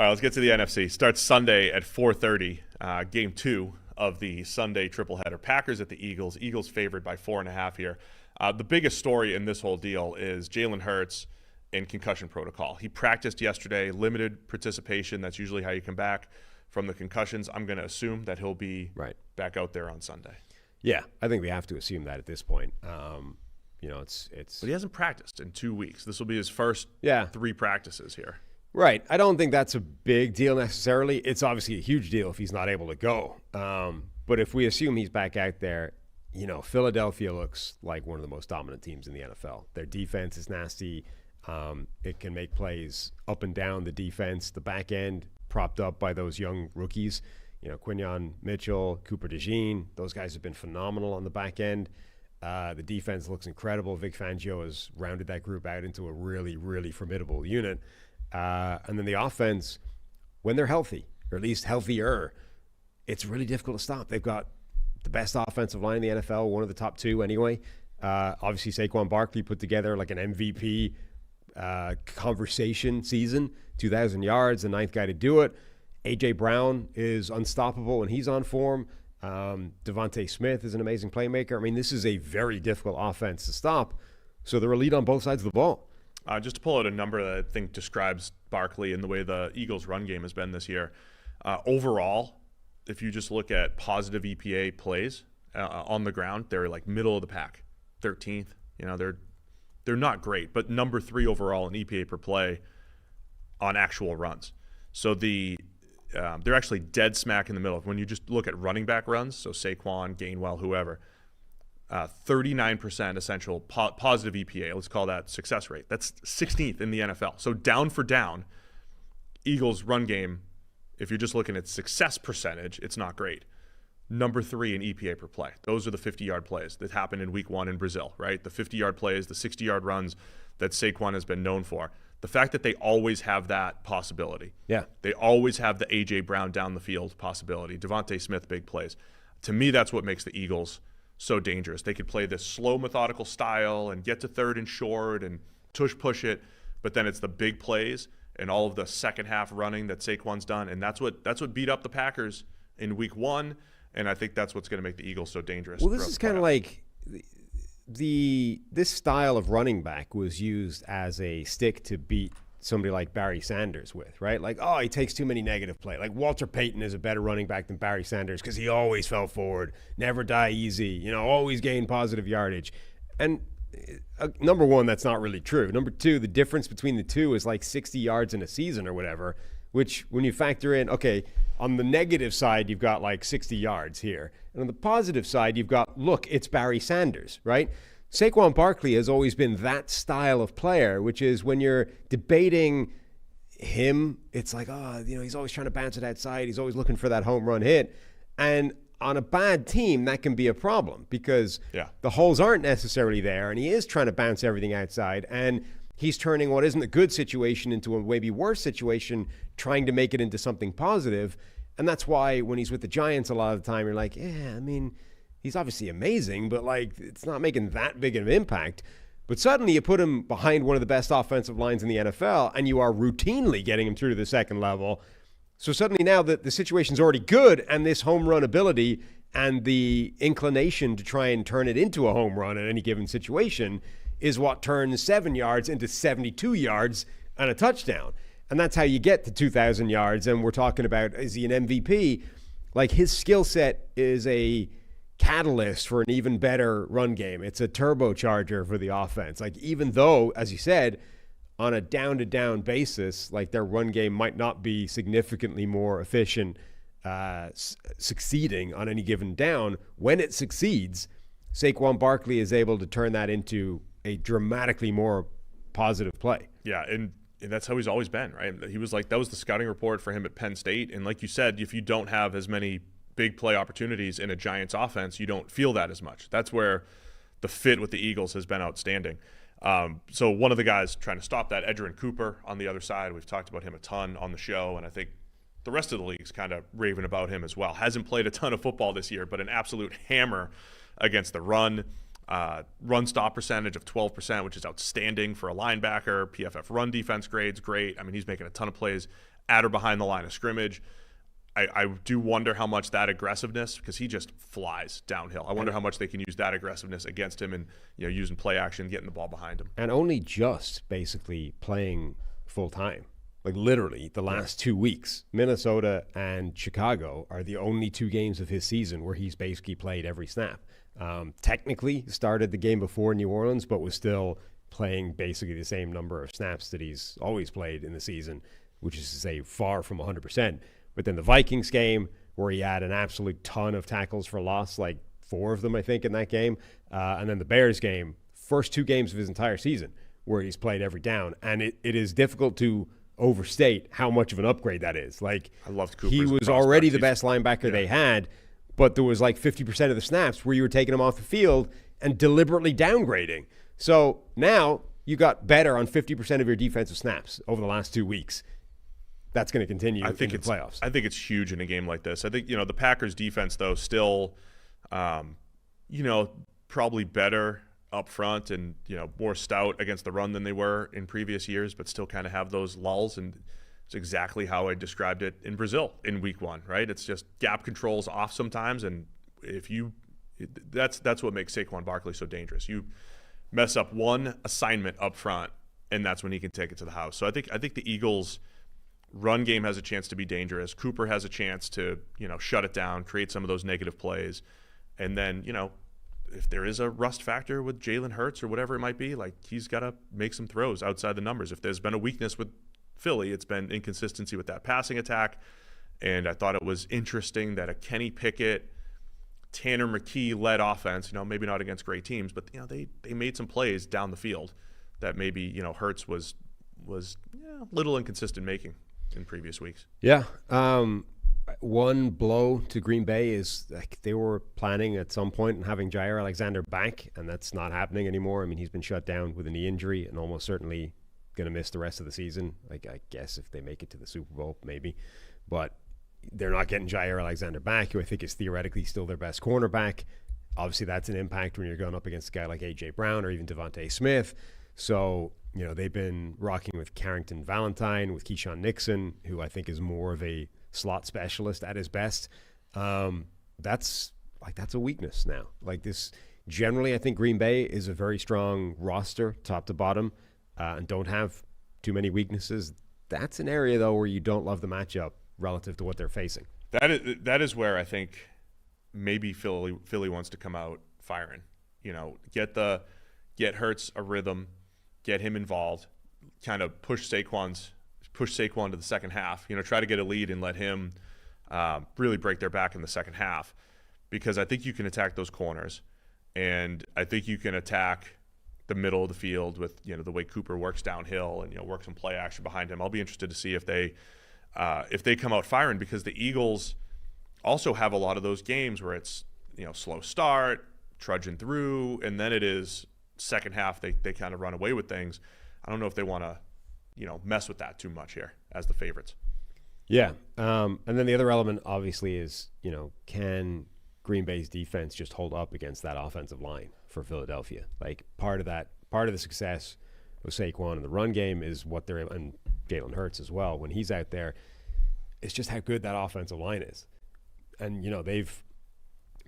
All right, let's get to the NFC. Starts Sunday at 4:30, game 2 of the Sunday tripleheader. Packers at the Eagles. Eagles favored by 4.5 here. The biggest story in this whole deal is Jalen Hurts in concussion protocol. He practiced yesterday, limited participation. That's usually how you come back from the concussions. I'm going to assume that he'll be back out there on Sunday. Yeah, I think we have to assume that at this point. It's. But he hasn't practiced in 2 weeks. This will be his first 3 practices here. Right. I don't think that's a big deal necessarily. It's obviously a huge deal if he's not able to go. But if we assume he's back out there, Philadelphia looks like one of the most dominant teams in the NFL. Their defense is nasty. It can make plays up and down the defense. The back end propped up by those young rookies. Quinyon Mitchell, Cooper DeJean, those guys have been phenomenal on the back end. The defense looks incredible. Vic Fangio has rounded that group out into a really, really formidable unit. And then the offense, when they're healthy, or at least healthier, it's really difficult to stop. They've got the best offensive line in the NFL, one of the top 2 anyway. Obviously, Saquon Barkley put together like an MVP conversation season, 2,000 yards, the 9th guy to do it. A.J. Brown is unstoppable when he's on form. DeVonta Smith is an amazing playmaker. I mean, this is a very difficult offense to stop. So they're elite on both sides of the ball. Just to pull out a number that I think describes Barkley and the way the Eagles' run game has been this year. Overall, if you just look at positive EPA plays on the ground, they're like middle of the pack, 13th. They're not great, but number 3 overall in EPA per play on actual runs. So they're actually dead smack in the middle. When you just look at running back runs, so Saquon, Gainwell, whoever, 39% essential positive EPA. Let's call that success rate. That's 16th in the NFL. So down for down, Eagles run game, if you're just looking at success percentage, it's not great. Number 3 in EPA per play. Those are the 50-yard plays that happened in week 1 in Brazil, right? The 50-yard plays, the 60-yard runs that Saquon has been known for. The fact that they always have that possibility. Yeah. They always have the A.J. Brown down the field possibility. DeVonta Smith, big plays. To me, that's what makes the Eagles so dangerous. They could play this slow, methodical style and get to 3rd and short and push it, but then it's the big plays and all of the second half running that Saquon's done, and that's what beat up the Packers in week 1, and I think that's what's going to make the Eagles so dangerous. Well, this is kind of like this style of running back was used as a stick to beat somebody like Barry Sanders with, right? Like, he takes too many negative play. Like Walter Payton is a better running back than Barry Sanders because he always fell forward, never die easy, always gain positive yardage. And number 1, that's not really true. Number 2, the difference between the two is like 60 yards in a season or whatever, which when you factor in, okay, on the negative side, you've got like 60 yards here. And on the positive side, you've got, look, it's Barry Sanders, right? Saquon Barkley has always been that style of player, which is when you're debating him, it's like, he's always trying to bounce it outside. He's always looking for that home run hit. And on a bad team, that can be a problem because the holes aren't necessarily there, and he is trying to bounce everything outside, and he's turning what isn't a good situation into a maybe worse situation, trying to make it into something positive. And that's why when he's with the Giants a lot of the time, you're like, he's obviously amazing, but like it's not making that big of an impact. But suddenly you put him behind one of the best offensive lines in the NFL, and you are routinely getting him through to the second level. So suddenly now that the situation's already good, and this home run ability and the inclination to try and turn it into a home run at any given situation is what turns 7 yards into 72 yards and a touchdown. And that's how you get to 2,000 yards. And we're talking about, is he an MVP? Like his skill set is a catalyst for an even better run game. It's a turbocharger for the offense. Like even though, as you said, on a down-to-down basis, like their run game might not be significantly more efficient succeeding on any given down, when it succeeds, Saquon Barkley is able to turn that into a dramatically more positive play. Yeah, and that's how he's always been, right? He was like, that was the scouting report for him at Penn State. And like you said, if you don't have as many big play opportunities in a Giants offense, you don't feel that as much. That's where the fit with the Eagles has been outstanding. So one of the guys trying to stop that, Edgerrin Cooper on the other side, we've talked about him a ton on the show, and I think the rest of the league's kind of raving about him as well. Hasn't played a ton of football this year, but an absolute hammer against the run. Run stop percentage of 12%, which is outstanding for a linebacker. PFF run defense grades, great. I mean, he's making a ton of plays at or behind the line of scrimmage. I do wonder how much that aggressiveness, because he just flies downhill. I wonder how much they can use that aggressiveness against him and using play action, getting the ball behind him. And only just basically playing full time. Like literally the last 2 weeks, Minnesota and Chicago are the only 2 games of his season where he's basically played every snap. Technically started the game before New Orleans, but was still playing basically the same number of snaps that he's always played in the season, which is to say far from 100%. But then the Vikings game, where he had an absolute ton of tackles for loss, like 4 of them, I think, in that game. And then the Bears game, first 2 games of his entire season, where he's played every down. And it is difficult to overstate how much of an upgrade that is. Like, I loved Cooper's he was already the best linebacker they had, but there was like 50% of the snaps where you were taking him off the field and deliberately downgrading. So now you got better on 50% of your defensive snaps over the last 2 weeks. That's going to continue in the playoffs. I think it's huge in a game like this. I think, the Packers defense, though, still, probably better up front and, more stout against the run than they were in previous years, but still kind of have those lulls. And it's exactly how I described it in Brazil in week 1, right? It's just gap controls off sometimes. And that's what makes Saquon Barkley so dangerous. You mess up one assignment up front, and that's when he can take it to the house. So I think the Eagles' run game has a chance to be dangerous. Cooper has a chance to, shut it down, create some of those negative plays. And then, if there is a rust factor with Jalen Hurts or whatever it might be, like, he's got to make some throws outside the numbers. If there's been a weakness with Philly, it's been inconsistency with that passing attack. And I thought it was interesting that a Kenny Pickett, Tanner McKee-led offense, maybe not against great teams, but, they made some plays down the field that maybe, Hurts was a little inconsistent making in previous weeks. Yeah. One blow to Green Bay is like they were planning at some point on having Jair Alexander back, and that's not happening anymore. I mean, he's been shut down with a knee injury and almost certainly going to miss the rest of the season. Like, I guess if they make it to the Super Bowl, maybe. But they're not getting Jair Alexander back, who I think is theoretically still their best cornerback. Obviously, that's an impact when you're going up against a guy like A.J. Brown or even DeVonta Smith. So, they've been rocking with Carrington Valentine, with Keyshawn Nixon, who I think is more of a slot specialist at his best. That's a weakness now. Like this, generally, I think Green Bay is a very strong roster, top to bottom, and don't have too many weaknesses. That's an area, though, where you don't love the matchup relative to what they're facing. That is where I think maybe Philly wants to come out firing. Get Hurts a rhythm, get him involved, kind of push Saquon to the second half. Try to get a lead and let him really break their back in the second half, because I think you can attack those corners, and I think you can attack the middle of the field with the way Cooper works downhill and work some play action behind him. I'll be interested to see if they come out firing, because the Eagles also have a lot of those games where it's slow start, trudging through, and then it is second half they kind of run away with things. I don't know if they want to mess with that too much here as the favorites. Yeah. And then the other element obviously is, can Green Bay's defense just hold up against that offensive line for Philadelphia? Like part of the success with Saquon in the run game is and Jalen Hurts as well, when he's out there, it's just how good that offensive line is. And,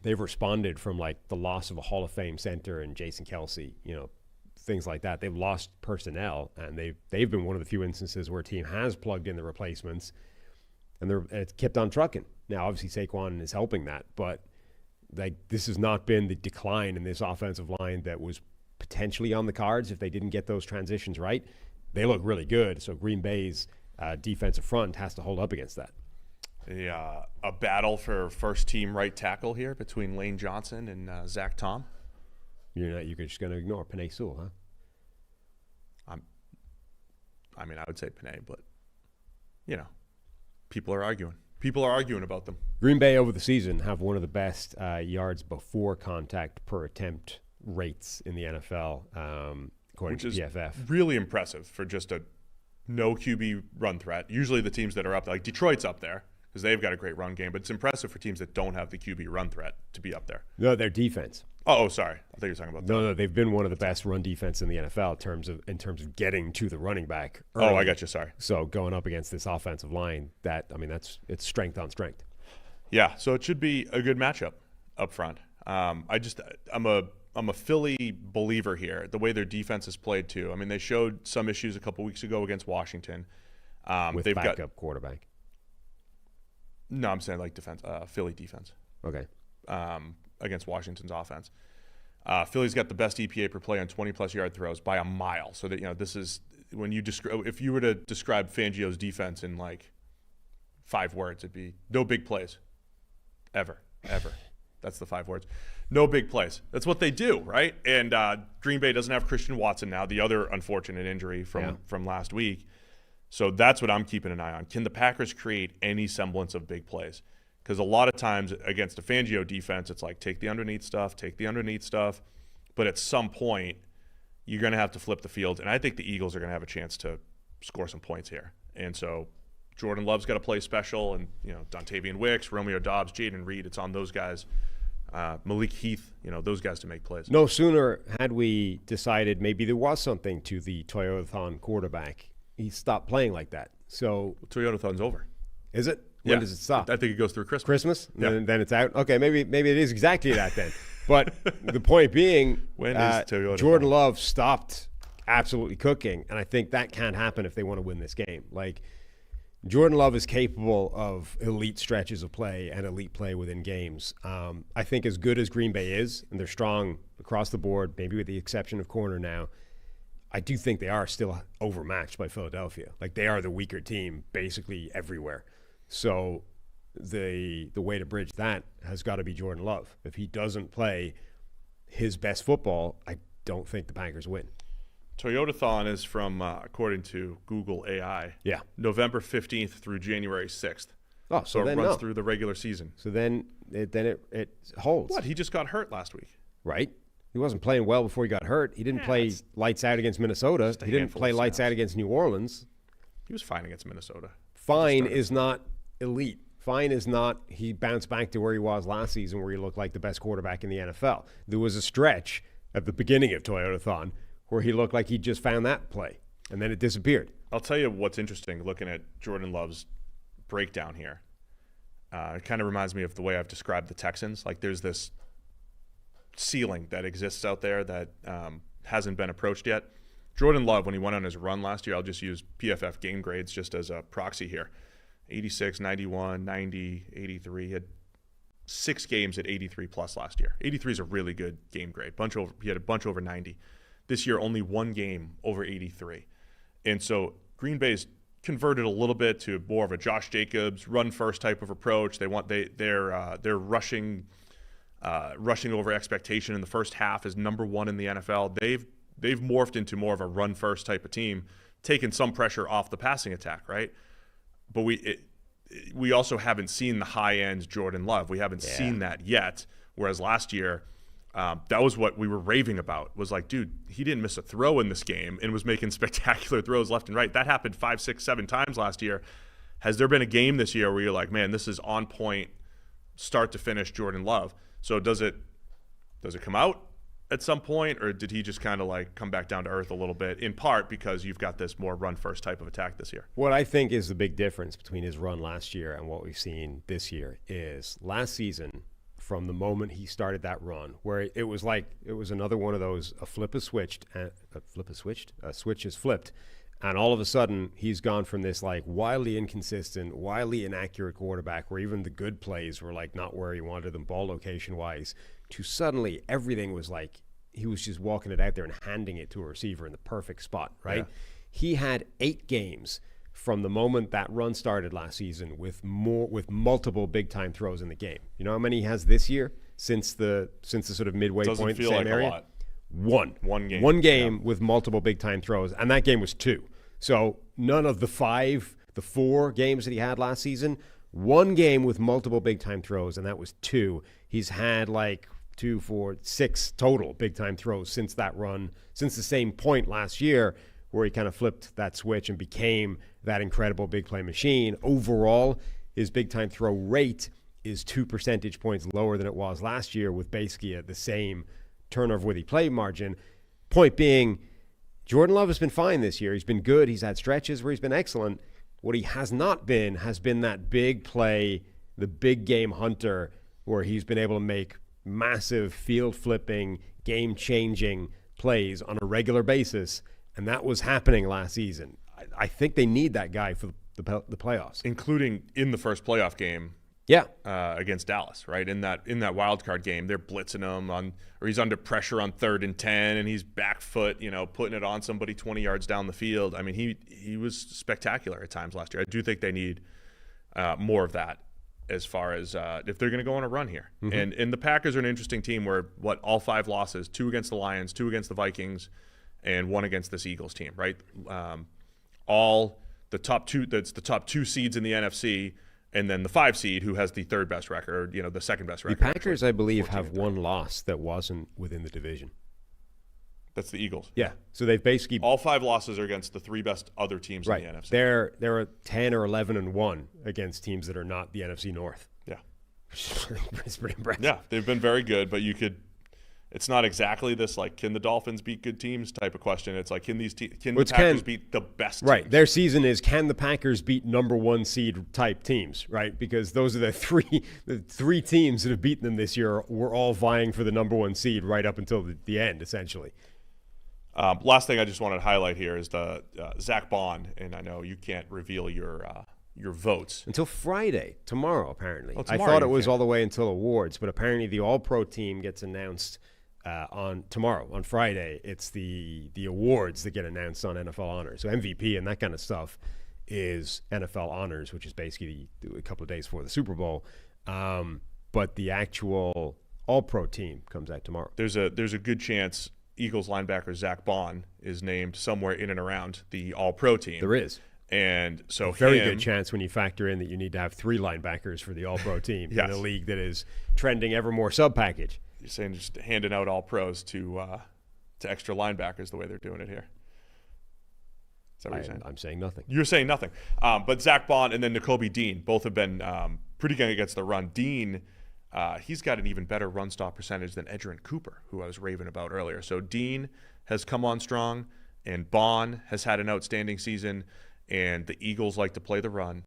they've responded from like the loss of a Hall of Fame center and Jason Kelsey, things like that. They've lost personnel, and they've been one of the few instances where a team has plugged in the replacements, and it's kept on trucking. Now, obviously, Saquon is helping that, but like this has not been the decline in this offensive line that was potentially on the cards if they didn't get those transitions right. They look really good, so Green Bay's defensive front has to hold up against that. A battle for first team right tackle here between Lane Johnson and Zach Tom. You're just going to ignore Penei Sewell, huh? I would say Penei, but people are arguing. People are arguing about them. Green Bay over the season have one of the best yards before contact per attempt rates in the NFL, according to PFF. Really impressive for just a no QB run threat. Usually the teams that are up there, like Detroit's up there because they've got a great run game. But it's impressive for teams that don't have the QB run threat to be up there. No, their defense. Oh, sorry. I thought you were talking about that. No, they've been one of the best run defense in the NFL in terms of getting to the running back early. Oh, I got you. Sorry. So going up against this offensive line, it's strength on strength. Yeah, so it should be a good matchup up front. I'm a Philly believer here. The way their defense is played too. I mean, they showed some issues a couple weeks ago against Washington. With they've backup got quarterback. No, I'm saying like defense, Philly defense. Okay. Against Washington's offense. Philly's got the best EPA per play on 20-plus yard throws by a mile. So that this is when you if you were to describe Fangio's defense in like 5 words, it'd be no big plays, ever. That's the 5 words. No big plays. That's what they do, right? And Green Bay doesn't have Christian Watson now, the other unfortunate injury from last week. So that's what I'm keeping an eye on. Can the Packers create any semblance of big plays? Because a lot of times against a Fangio defense, it's like take the underneath stuff. But at some point, you're going to have to flip the field. And I think the Eagles are going to have a chance to score some points here. And so Jordan Love's got to play special. And, Dontavian Wicks, Romeo Doubs, Jaden Reed, it's on those guys. Malik Heath, those guys to make plays. No sooner had we decided maybe there was something to the Toyotathon quarterback, he stopped playing like that. So Toyotathon's over. Is it? When does it stop? I think it goes through Christmas. Christmas? Yeah. Then it's out? Okay, maybe it is exactly that then. But the point being, when is Toyota Jordan Love stopped absolutely cooking, and I think that can't happen if they want to win this game. Like, Jordan Love is capable of elite stretches of play and elite play within games. I think as good as Green Bay is, and they're strong across the board, maybe with the exception of corner now, I do think they are still overmatched by Philadelphia. Like, they are the weaker team basically everywhere. So the way to bridge that has got to be Jordan Love. If he doesn't play his best football, I don't think the Packers win. Toyotathon is from, according to Google AI, November 15th through January 6th. Oh, so it runs through the regular season. So then it holds. What? He just got hurt last week. Right. He wasn't playing well before he got hurt. He didn't play lights out against Minnesota. He didn't play lights out against New Orleans. He was fine against Minnesota. Fine is not elite. Fine is not he bounced back to where he was last season where he looked like the best quarterback in the NFL. There was a stretch at the beginning of Toyotathon where he looked like he just found that play, and then it disappeared. I'll tell you what's interesting looking at Jordan Love's breakdown here. It kind of reminds me of the way I've described the Texans. Like there's this ceiling that exists out there that hasn't been approached yet. Jordan Love, when he went on his run last year, I'll just use PFF game grades just as a proxy here. 86, 91, 90, 83. He had 6 games at 83 plus last year. 83 is a really good game grade. He had a bunch over 90. This year, only 1 game over 83. And so Green Bay's converted a little bit to more of a Josh Jacobs run first type of approach. They're rushing over expectation in the first half is number 1 in the NFL. They've morphed into more of a run first type of team, taking some pressure off the passing attack, right? But we also haven't seen the high end Jordan Love. We haven't seen that yet. Whereas last year, that was what we were raving about. Was like, dude, he didn't miss a throw in this game and was making spectacular throws left and right. That happened 5, 6, 7 times last year. Has there been a game this year where you're like, man, this is on point, start to finish Jordan Love? So does it come out at some point, or did he just kind of like come back down to earth a little bit, in part because you've got this more run first type of attack this year? What I think is the big difference between his run last year and what we've seen this year is last season, from the moment he started that run, where it was another one of those, a switch is flipped. And all of a sudden, he's gone from this like wildly inconsistent, wildly inaccurate quarterback where even the good plays were like not where he wanted them ball location wise, to suddenly everything was like he was just walking it out there and handing it to a receiver in the perfect spot, right? Yeah. He had 8 games from the moment that run started last season with multiple big time throws in the game. You know how many he has this year since the sort of midway Doesn't point? Feel same like area? A lot. One game with multiple big time throws, and that game was 2. So none of the 4 games that he had last season, 1 game with multiple big time throws, and that was 2. He's had like 2, 4, 6 total big time throws since that run, since the same point last year where he kind of flipped that switch and became that incredible big play machine. Overall, his big time throw rate is 2 percentage points lower than it was last year with basically the same turnover worthy play margin. Point being, Jordan Love has been fine this year. He's been good. He's had stretches where he's been excellent. What he has not been has been that big play, the big game hunter, where he's been able to make massive field flipping, game changing plays on a regular basis. And that was happening last season. I think they need that guy for the playoffs, including in the first playoff game. Yeah, against Dallas, right? In that wild card game, they're blitzing him or he's under pressure on 3rd and 10, and he's back foot, putting it on somebody 20 yards down the field. I mean, he was spectacular at times last year. I do think they need more of that as far as if they're going to go on a run here. Mm-hmm. And the Packers are an interesting team where all 5 losses, 2 against the Lions, 2 against the Vikings, and 1 against this Eagles team, right? All the top 2. That's the top 2 seeds in the NFC. And then the 5 seed, who has the 3rd best record, the 2nd best record. The Packers, I believe, have 1 loss that wasn't within the division. That's the Eagles. Yeah. So they've basically all 5 losses are against the 3 best other teams in the NFC. They're 10 or 11-1 against teams that are not the NFC North. Yeah. It's pretty impressive. Yeah, they've been very good, but it's not exactly this like, can the Dolphins beat good teams type of question. It's like, can the Packers beat the best teams? Right. Their season is, can the Packers beat number 1 seed type teams, right? Because those are the three teams that have beaten them this year. Were all vying for the number 1 seed right up until the end, essentially. Last thing I just wanted to highlight here is the Zach Bond, and I know you can't reveal your votes until Friday, tomorrow, apparently. Well, I thought it was all the way until awards, but apparently the All-Pro team gets announced on tomorrow, on Friday. It's the awards that get announced on NFL Honors. So MVP and that kind of stuff is NFL Honors, which is basically a couple of days before the Super Bowl. But the actual All-Pro team comes out tomorrow. There's a good chance Eagles linebacker Zach Bond is named somewhere in and around the All-Pro team. There is. And so very good chance when you factor in that you need to have 3 linebackers for the All-Pro team yes. in a league that is trending ever more sub-package. You're saying just handing out All-Pros to extra linebackers the way they're doing it here. Is that what you're saying? I'm saying nothing. You're saying nothing. But Zach Bond and then Nakobe Dean both have been pretty good against the run. Dean, he's got an even better run stop percentage than Edgerrin Cooper, who I was raving about earlier. So Dean has come on strong, and Bond has had an outstanding season, and the Eagles like to play the run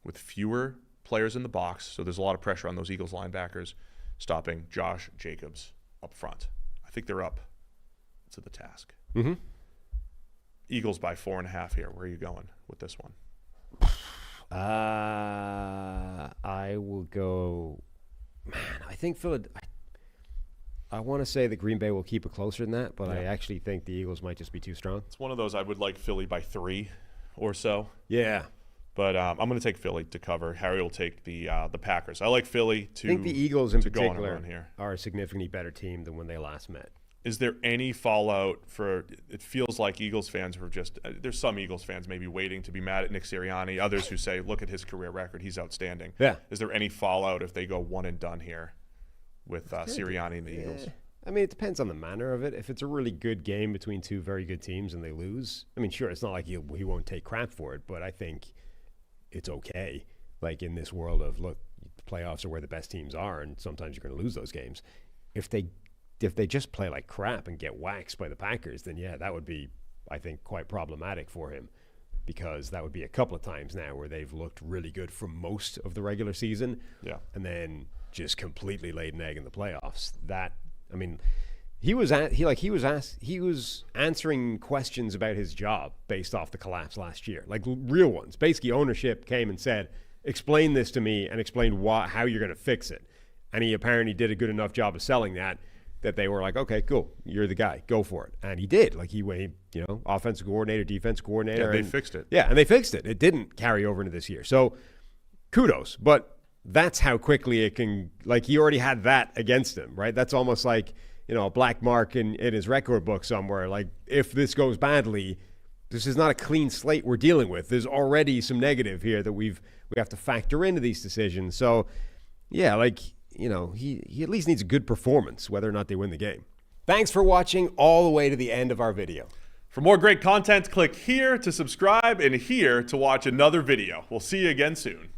with fewer players in the box, so there's a lot of pressure on those Eagles linebackers stopping Josh Jacobs up front. I think they're up to the task. Mm-hmm. Eagles by 4.5 here. Where are you going with this one? I will go. Man, I think I want to say that Green Bay will keep it closer than that, but yeah. I actually think the Eagles might just be too strong. It's one of those I would like Philly by 3 or so. Yeah. But I'm going to take Philly to cover. Harry will take the Packers. I like Philly to. I think the Eagles in particular go on a run here. Are a significantly better team than when they last met. Is there any fallout for? It feels like Eagles fans were just. There's some Eagles fans maybe waiting to be mad at Nick Sirianni. Others who say, "Look at his career record; he's outstanding." Yeah. Is there any fallout if they go one and done here with Sirianni and the Eagles? I mean, it depends on the manner of it. If it's a really good game between 2 very good teams and they lose, I mean, sure, it's not like he won't take crap for it, but I think it's okay. Like in this world of, look, the playoffs are where the best teams are, and sometimes you're going to lose those games. If they just play like crap and get waxed by the Packers, then yeah, that would be, I think, quite problematic for him, because that would be a couple of times now where they've looked really good for most of the regular season, yeah, and then just completely laid an egg in the playoffs. That, I mean, he was answering questions about his job based off the collapse last year, like real ones. Basically, ownership came and said, "Explain this to me," and explain how you're going to fix it. And he apparently did a good enough job of selling that they were like, "Okay, cool, you're the guy, go for it." And he did. Like he offensive coordinator, defense coordinator. Yeah, they fixed it. Yeah, and they fixed it. It didn't carry over into this year. So kudos, but that's how quickly it can. Like he already had that against him, right? That's almost like, a black mark in his record book somewhere. Like, if this goes badly, this is not a clean slate we're dealing with. There's already some negative here that we have to factor into these decisions. So, yeah, he at least needs a good performance, whether or not they win the game. Thanks for watching all the way to the end of our video. For more great content, click here to subscribe and here to watch another video. We'll see you again soon.